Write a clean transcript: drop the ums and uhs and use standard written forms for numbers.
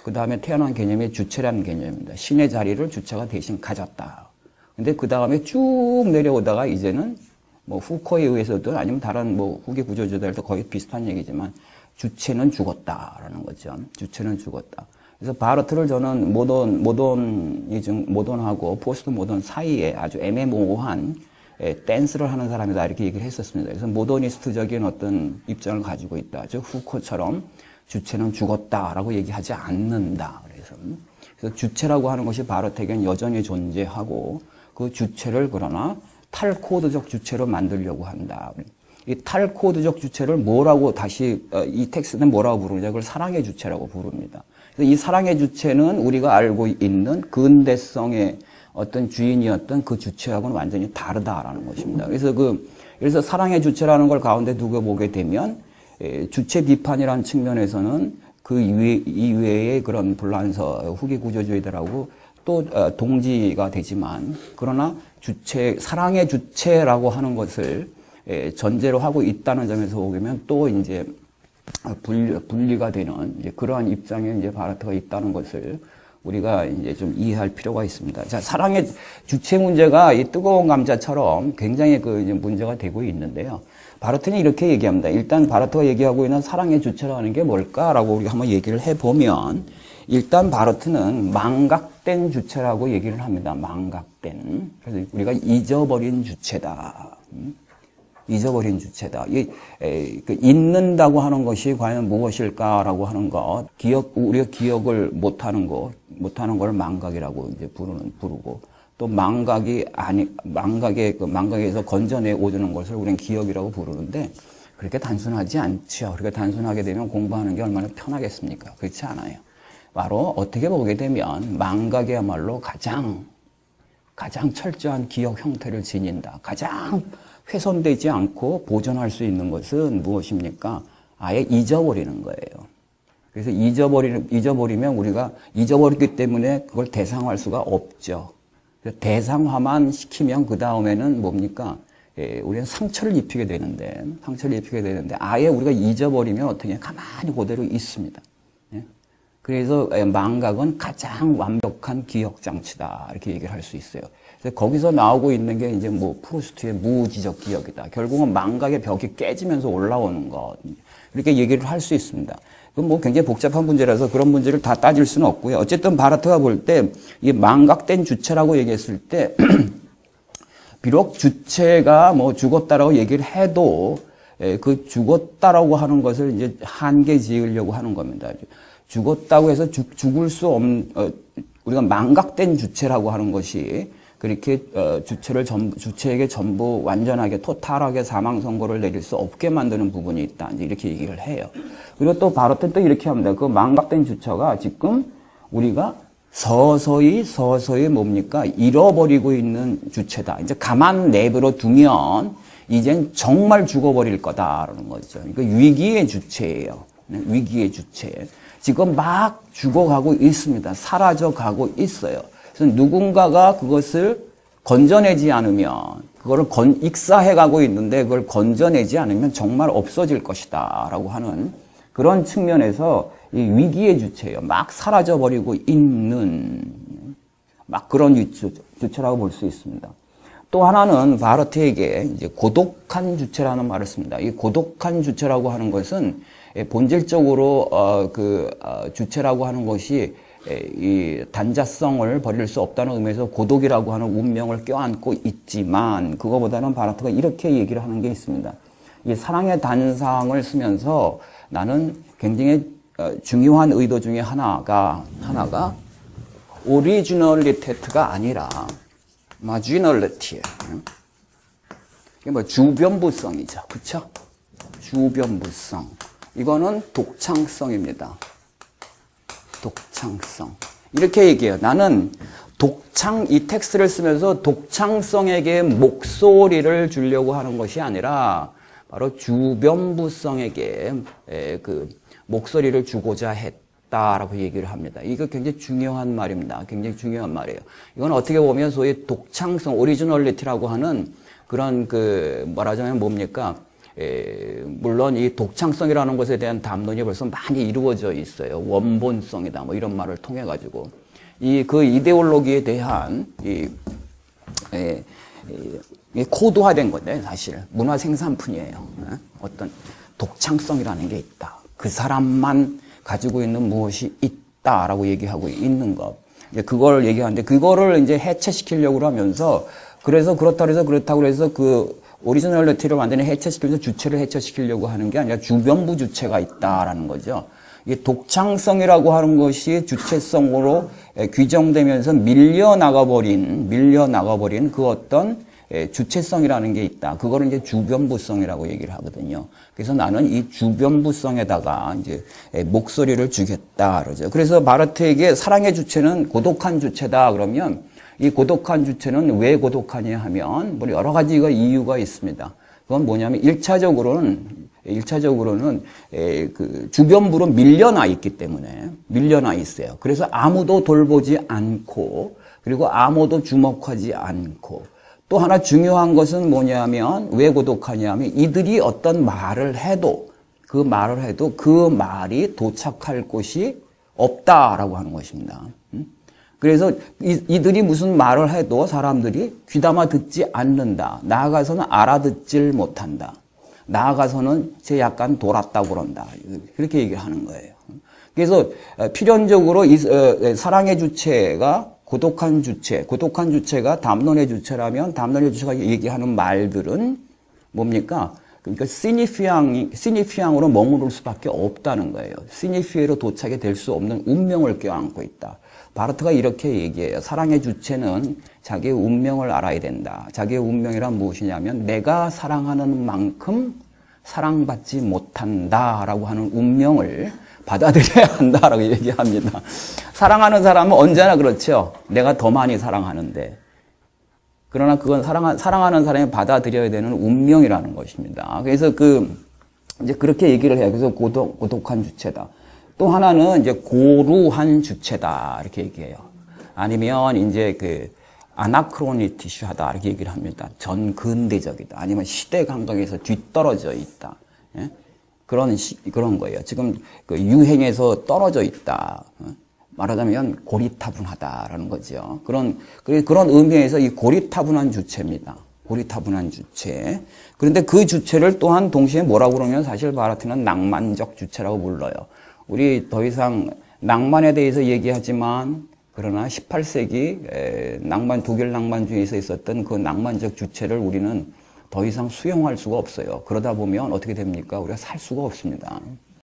그 다음에 태어난 개념이 주체라는 개념입니다. 신의 자리를 주체가 대신 가졌다. 근데 그 다음에 쭉 내려오다가 이제는 뭐 후코에 의해서든 아니면 다른 뭐 후기 구조주들도 거의 비슷한 얘기지만 주체는 죽었다라는 거죠. 주체는 죽었다. 그래서 바르트를 저는 모던하고 포스트 모던 사이에 아주 애매모호한 댄스를 하는 사람이다 이렇게 얘기를 했었습니다. 그래서 모더니스트적인 어떤 입장을 가지고 있다. 즉 후코처럼 주체는 죽었다라고 얘기하지 않는다. 그래서 주체라고 하는 것이 바르트에게는 여전히 존재하고 그 주체를 그러나 탈코드적 주체로 만들려고 한다. 이 탈코드적 주체를 뭐라고 다시 이 텍스트는 뭐라고 부르냐? 그걸 사랑의 주체라고 부릅니다. 그래서 이 사랑의 주체는 우리가 알고 있는 근대성의 어떤 주인이었던 그 주체하고는 완전히 다르다라는 것입니다. 그래서 사랑의 주체라는 걸 가운데 두고 보게 되면 주체 비판이라는 측면에서는 그 이외의 그런 불란서 후기 구조주의들하고 또 동지가 되지만 그러나 사랑의 주체라고 하는 것을 전제로 하고 있다는 점에서 보면 또 이제 분리가 되는 이제 그러한 입장에 이제 바르트가 있다는 것을 우리가 이제 좀 이해할 필요가 있습니다. 자, 사랑의 주체 문제가 이 뜨거운 감자처럼 굉장히 그 이제 문제가 되고 있는데요. 바르트는 이렇게 얘기합니다. 일단 바르트가 얘기하고 있는 사랑의 주체라는 게 뭘까라고 우리가 한번 얘기를 해보면 일단 바르트는 망각된 주체라고 얘기를 합니다. 망각된. 그래서 우리가 잊어버린 주체다. 잊어버린 주체다. 잊는다고 하는 것이 과연 무엇일까라고 하는 것, 우리가 기억을 못하는 걸 망각이라고 이제 부르고, 또 망각에서 건져내 오는 것을 우리는 기억이라고 부르는데, 그렇게 단순하지 않죠. 그렇게 단순하게 되면 공부하는 게 얼마나 편하겠습니까? 그렇지 않아요. 바로 어떻게 보게 되면 망각이야말로 가장 철저한 기억 형태를 지닌다. 가장 훼손되지 않고 보존할 수 있는 것은 무엇입니까? 아예 잊어버리는 거예요. 그래서 잊어버리면 우리가 잊어버렸기 때문에 그걸 대상화할 수가 없죠. 그래서 대상화만 시키면 그 다음에는 뭡니까? 우리는 상처를 입히게 되는데 아예 우리가 잊어버리면 어떻게 가만히 그대로 있습니다. 그래서 망각은 가장 완벽한 기억 장치다 이렇게 얘기를 할 수 있어요. 그래서 거기서 나오고 있는 게 이제 뭐 프루스트의 무지적 기억이다. 결국은 망각의 벽이 깨지면서 올라오는 것 이렇게 얘기를 할 수 있습니다. 그건 뭐 굉장히 복잡한 문제라서 그런 문제를 다 따질 수는 없고요. 어쨌든 바르트가 볼 때 이 망각된 주체라고 얘기했을 때 비록 주체가 뭐 죽었다라고 얘기를 해도 그 죽었다라고 하는 것을 이제 한계 지으려고 하는 겁니다. 죽었다고 해서 죽을 수 없는 우리가 망각된 주체라고 하는 것이 그렇게 주체에게 전부 완전하게 토탈하게 사망 선고를 내릴 수 없게 만드는 부분이 있다. 이제 이렇게 얘기를 해요. 그리고 또 바르트는 또 이렇게 합니다. 그 망각된 주체가 지금 우리가 서서히 뭡니까? 잃어버리고 있는 주체다. 이제 가만 내버려 두면 이젠 정말 죽어버릴 거다라는 거죠. 그러니까 위기의 주체예요. 위기의 주체. 지금 막 죽어가고 있습니다. 사라져가고 있어요. 그래서 누군가가 그것을 건져내지 않으면, 그거를 익사해가고 있는데 그걸 건져내지 않으면 정말 없어질 것이다. 라고 하는 그런 측면에서 이 위기의 주체예요. 막 사라져버리고 있는, 막 그런 주체라고 볼 수 있습니다. 또 하나는 바르트에게 이제 고독한 주체라는 말을 씁니다. 이 고독한 주체라고 하는 것은 본질적으로 주체라고 하는 것이 이 단자성을 버릴 수 없다는 의미에서 고독이라고 하는 운명을 껴안고 있지만 그거보다는 바르트가 이렇게 얘기를 하는 게 있습니다. 이 사랑의 단상을 쓰면서 나는 굉장히 중요한 의도 중에 하나가 오리지널리테트가 아니라 마지널리티예요. 이게 뭐 주변부성이죠. 그렇죠? 주변부성. 이거는 독창성입니다. 독창성. 이렇게 얘기해요. 나는 이 텍스트를 쓰면서 독창성에게 목소리를 주려고 하는 것이 아니라 바로 주변부성에게 그 목소리를 주고자 했다라고 얘기를 합니다. 이거 굉장히 중요한 말입니다. 굉장히 중요한 말이에요. 이건 어떻게 보면 소위 독창성, 오리지널리티라고 하는 그런 뭐라자면 뭡니까? 물론 이 독창성이라는 것에 대한 담론이 벌써 많이 이루어져 있어요. 원본성이다 뭐 이런 말을 통해 가지고 그 이데올로기에 대한 코드화된 건데 사실 문화 생산품이에요. 어떤 독창성이라는 게 있다. 그 사람만 가지고 있는 무엇이 있다라고 얘기하고 있는 것. 그걸 얘기하는데 그거를 이제 해체시키려고 하면서 그래서 그렇다고 해서 그 오리지널리티를 완전히 해체시키면서 주체를 해체시키려고 하는 게 아니라 주변부 주체가 있다라는 거죠. 이게 독창성이라고 하는 것이 주체성으로 규정되면서 밀려나가버린 그 어떤 주체성이라는 게 있다. 그거를 이제 주변부성이라고 얘기를 하거든요. 그래서 나는 이 주변부성에다가 이제 목소리를 주겠다 그러죠. 그래서 바르트에게 사랑의 주체는 고독한 주체다 그러면 이 고독한 주체는 왜 고독하냐 하면 뭐 여러 가지가 이유가 있습니다. 그건 뭐냐면 1차적으로는 그 주변부로 밀려나 있기 때문에 밀려나 있어요. 그래서 아무도 돌보지 않고 그리고 아무도 주목하지 않고 또 하나 중요한 것은 뭐냐면 왜 고독하냐면 이들이 어떤 말을 해도 그 말이 도착할 곳이 없다라고 하는 것입니다. 그래서 이들이 무슨 말을 해도 사람들이 귀담아 듣지 않는다. 나아가서는 알아듣질 못한다. 나아가서는 쟤 약간 돌았다고 그런다. 그렇게 얘기를 하는 거예요. 그래서 필연적으로 이 사랑의 주체가 고독한 주체가 담론의 주체라면 담론의 주체가 얘기하는 말들은 뭡니까? 그러니까 시니피앙으로 머무를 수밖에 없다는 거예요. 시니피에로 도착이 될 수 없는 운명을 껴안고 있다. 바르트가 이렇게 얘기해요. 사랑의 주체는 자기의 운명을 알아야 된다. 자기의 운명이란 무엇이냐면 내가 사랑하는 만큼 사랑받지 못한다라고 하는 운명을 받아들여야 한다라고 얘기합니다. 사랑하는 사람은 언제나 그렇죠. 내가 더 많이 사랑하는데. 그러나 그건 사랑하는 사람이 받아들여야 되는 운명이라는 것입니다. 그래서 이제 그렇게 얘기를 해요. 그래서 고독한 주체다. 또 하나는 이제 고루한 주체다. 이렇게 얘기해요. 아니면 이제 아나크로니티시하다. 이렇게 얘기를 합니다. 전근대적이다. 아니면 시대 감각에서 뒤떨어져 있다. 예? 그런 거예요. 지금 유행에서 떨어져 있다. 말하자면 고리타분하다라는 거죠. 그런 의미에서 이 고리타분한 주체입니다. 고리타분한 주체. 그런데 그 주체를 또한 동시에 뭐라고 그러면 사실 바르트는 낭만적 주체라고 불러요. 우리 더 이상 낭만에 대해서 얘기하지만 그러나 18세기 독일 낭만주의에서 있었던 그 낭만적 주체를 우리는 더 이상 수용할 수가 없어요. 그러다 보면 어떻게 됩니까? 우리가 살 수가 없습니다.